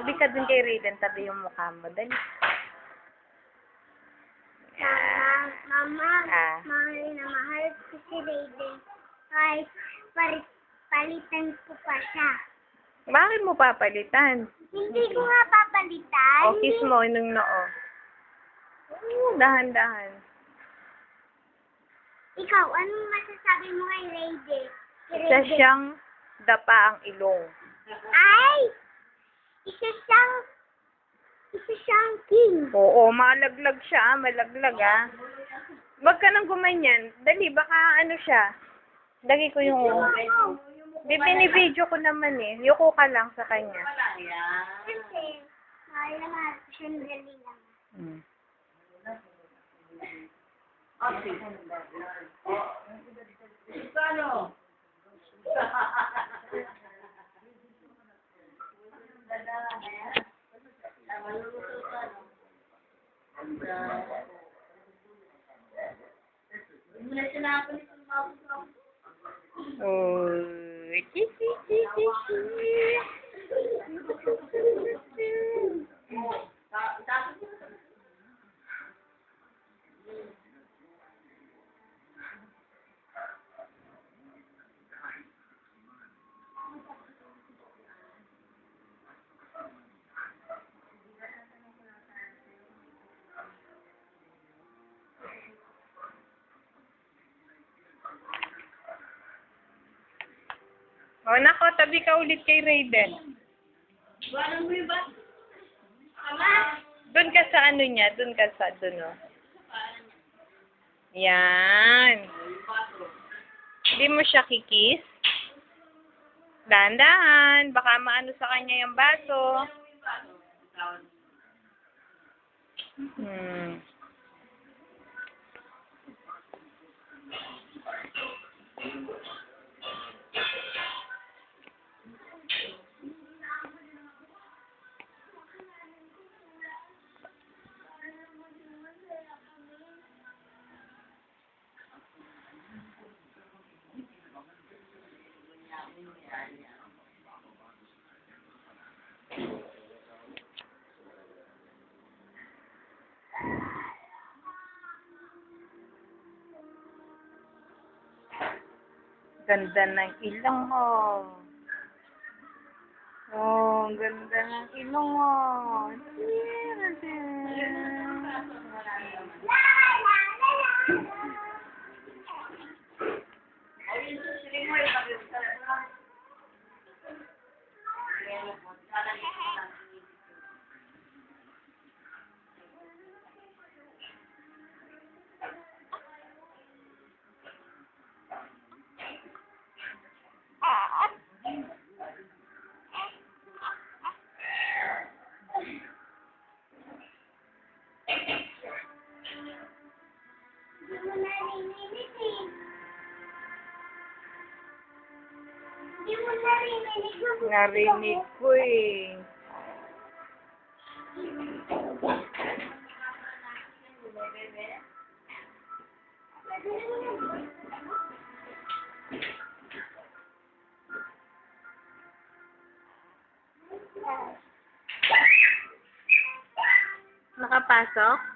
Tabi ka dun kay Raiden. Tabi yung mukha mo. Dali. Mama, mahal na mahal ko si Raiden. Kahit palitan ko pa siya. Bakit mo papalitan? Hindi ko nga papalitan. O, kiss mo nung noo. Dahan-dahan. Ikaw, anong masasabi mo kay Raiden? Isa siyang dapa ang ilong. Ay! Isa siyang king. Oo, malaglag siya. Malaglag, ah. Wag ka nang gumanyan. Dali, baka ano siya. Lagi ko yung... Binibidyo ko naman eh. Yuko ka lang sa kanya. Kasi, mahal na mahal ko siya, dali lang. Oh, Oh, nako, tabi ka ulit kay Raiden. Doon ka sa ano niya, doon ka sa, doon, oh. Yan. Hindi mo siya kikis. Dahan-dahan, baka maano sa kanya yung baso. Ganda ng ilong mo. Oh, ganda ng ilong mo. Hindi mo narinig. Narinig ko eh. Nakapasok?